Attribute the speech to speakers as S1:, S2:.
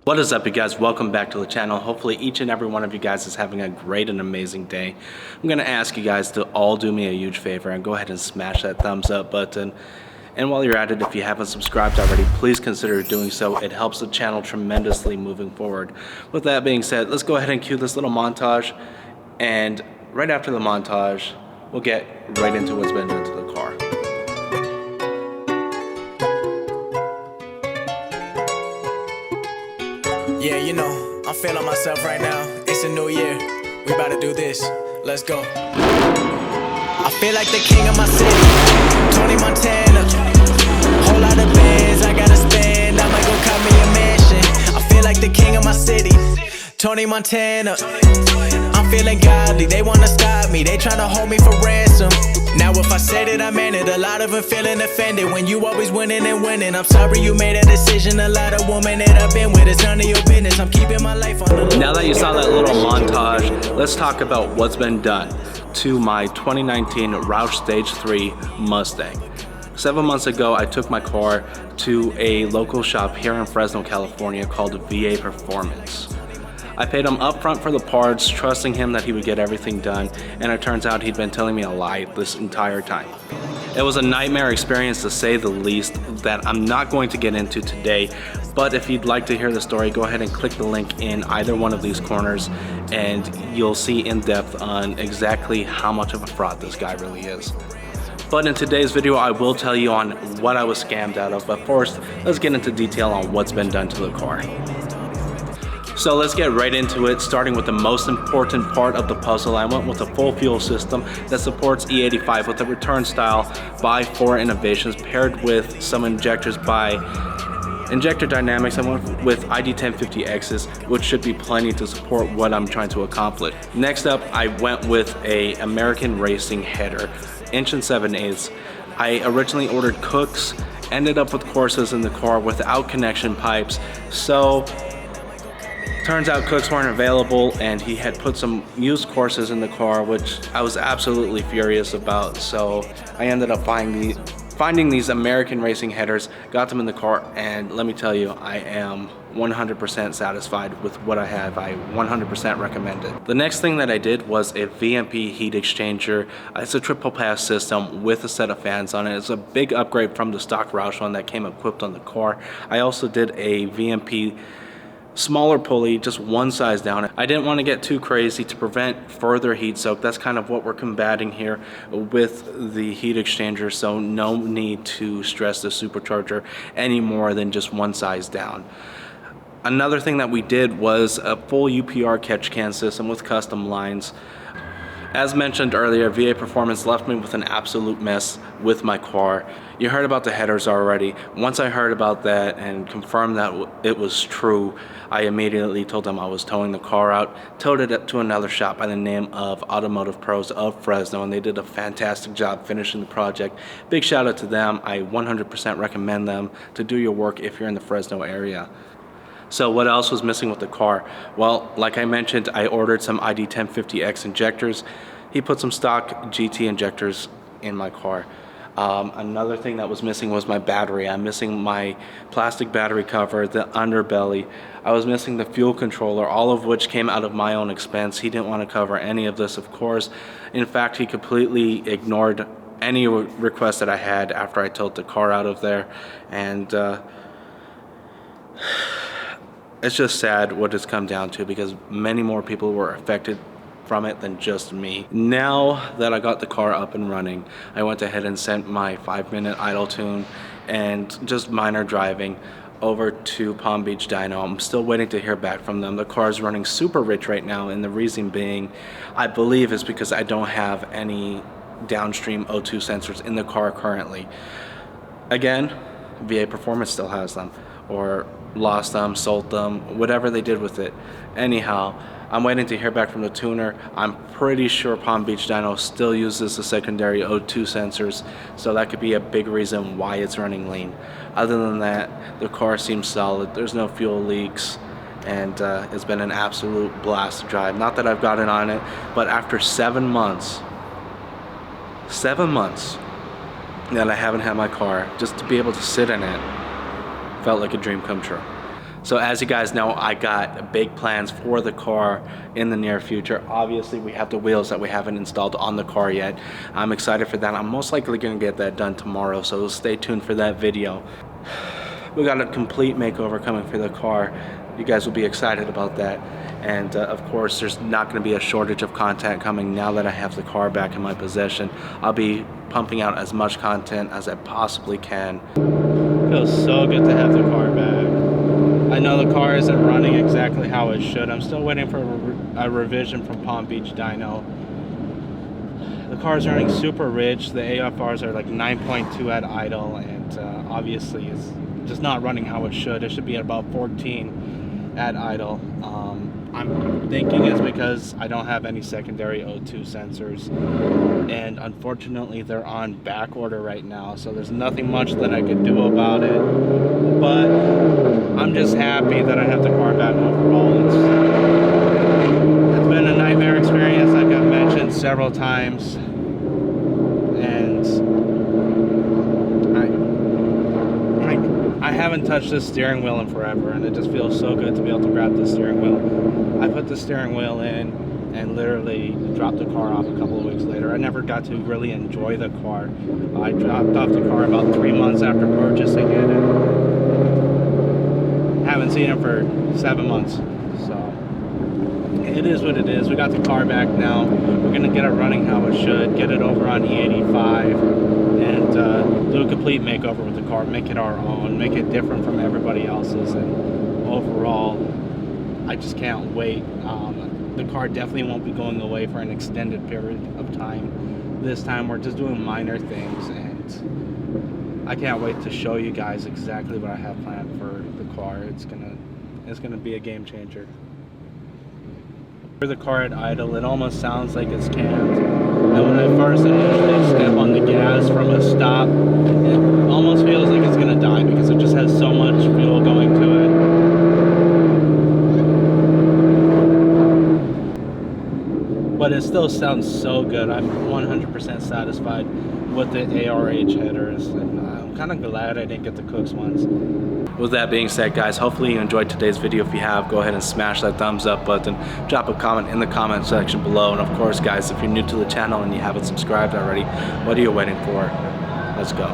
S1: What is up, you guys? Welcome back to the channel. Hopefully each and every one of you guys is having a great and amazing day. I'm gonna ask you guys to all do me a huge favor and go ahead and smash that thumbs up button. And while you're at it, if you haven't subscribed already, please consider doing so. It helps the channel tremendously moving forward. With that being said, let's go ahead and cue this little montage. And right after the montage, we'll get right into what's been done to the car.
S2: Yeah, you know, I'm feeling myself right now. It's a new year. We about to do this. Let's go. I feel like the king of my city. Tony Montana. Whole lot of bands I gotta spend. I might go cop me a mansion. I feel like the king of my city. Tony Montana. I'm feeling godly. They wanna stop me. They tryna hold me for ransom. Now if I said it, I meant it. A lot of them feeling offended when you always winning and winning. I'm sorry you made a decision. A lot of women that I've been with, it's none of your business. I'm keeping my life on the low.
S1: Now that you saw that little montage, let's talk about what's been done to my 2019 Roush Stage 3 Mustang. 7 months ago, I took my car to a local shop here in Fresno, California called VA Performance. I paid him upfront for the parts, trusting him that he would get everything done, and it turns out he'd been telling me a lie this entire time. It was a nightmare experience to say the least that I'm not going to get into today, but if you'd like to hear the story, go ahead and click the link in either one of these corners and you'll see in depth on exactly how much of a fraud this guy really is. But in today's video, I will tell you on what I was scammed out of, but first, let's get into detail on what's been done to the car. So let's get right into it, starting with the most important part of the puzzle. I went with a full fuel system that supports E85 with a return style by 4 Innovations paired with some injectors by Injector Dynamics. I went with ID1050X's, which should be plenty to support what I'm trying to accomplish. Next up, I went with a American Racing header, 1 7/8". I originally ordered Cooks, ended up with courses in the car without connection pipes, so turns out Cooks weren't available, and he had put some used courses in the car, which I was absolutely furious about. So I ended up finding these American Racing headers, got them in the car, and let me tell you, I am 100% satisfied with what I have. I 100% recommend it. The next thing that I did was a VMP heat exchanger. It's a triple pass system with a set of fans on it. It's a big upgrade from the stock Roush one that came equipped on the car. I also did a VMP smaller pulley, just one size down. I didn't want to get too crazy to prevent further heat soak. That's kind of what we're combating here with the heat exchanger, so no need to stress the supercharger any more than just one size down. Another thing that we did was a full UPR catch can system with custom lines. As mentioned earlier, VA Performance left me with an absolute mess with my car. You heard about the headers already. Once I heard about that and confirmed that it was true, I immediately told them I was towing the car out, towed it up to another shop by the name of Automotive Pros of Fresno, and they did a fantastic job finishing the project. Big shout out to them. I 100% recommend them to do your work if you're in the Fresno area. So what else was missing with the car? Well, like I mentioned, I ordered some ID1050X injectors. He put some stock GT injectors in my car. Another thing that was missing was my battery. I'm missing my plastic battery cover, the underbelly. I was missing the fuel controller, all of which came out of my own expense. He didn't want to cover any of this, of course. In fact, he completely ignored any request that I had after I towed the car out of there. And it's just sad what it's come down to, because many more people were affected from it than just me. Now that I got the car up and running, I went ahead and sent my 5-minute idle tune and just minor driving over to Palm Beach Dyno. I'm still waiting to hear back from them. The car is running super rich right now, and the reason being, I believe, is because I don't have any downstream O2 sensors in the car currently. Again, VA Performance still has them, or lost them, sold them, whatever they did with it. Anyhow, I'm waiting to hear back from the tuner. I'm pretty sure Palm Beach Dyno still uses the secondary O2 sensors, so that could be a big reason why it's running lean. Other than that, the car seems solid. There's no fuel leaks, and it's been an absolute blast to drive. Not that I've gotten on it, but after 7 months that I haven't had my car, just to be able to sit in it felt like a dream come true. So as you guys know, I got big plans for the car in the near future. Obviously, we have the wheels that we haven't installed on the car yet. I'm excited for that. I'm most likely gonna get that done tomorrow, so stay tuned for that video. We got a complete makeover coming for the car. You guys will be excited about that. And of course, there's not gonna be a shortage of content coming now that I have the car back in my possession. I'll be pumping out as much content as I possibly can. Feels so good to have the car back. I know the car isn't running exactly how it should. I'm still waiting for a revision from Palm Beach Dyno. The car's running super rich. The AFRs are like 9.2 at idle, and obviously it's just not running how it should. It should be at about 14 at idle. I'm thinking it's because I don't have any secondary O2 sensors, and unfortunately they're on back order right now, so there's nothing much that I could do about it. But I'm just happy that I have the car back overall. It's been a nightmare experience, like I've mentioned several times, and I haven't touched this steering wheel in forever, and it just feels so good to be able to grab the steering wheel. I put the steering wheel in and literally dropped the car off a couple of weeks later. I never got to really enjoy the car. I dropped off the car about 3 months after purchasing it, and haven't seen it for 7 months. So it is what it is. We got the car back now. We're gonna get it running how it should, get it over on E85, and do a complete makeover with the car, make it our own, make it different from everybody else's, and overall, I just can't wait. The car definitely won't be going away for an extended period of time. This time we're just doing minor things, and I can't wait to show you guys exactly what I have planned for the car. It's gonna be a game changer. For the car at idle, it almost sounds like it's camped. And when I first initially step on the gas from a stop, it almost feels like it's gonna die because it just has so much fuel going to it. But it still sounds so good. I'm 100% satisfied with the ARH headers, and I'm kind of glad I didn't get the Cooks ones. With that being said, guys, hopefully you enjoyed today's video. If you have, go ahead and smash that thumbs up button. Drop a comment in the comment section below. And of course, guys, if you're new to the channel and you haven't subscribed already, what are you waiting for? Let's go.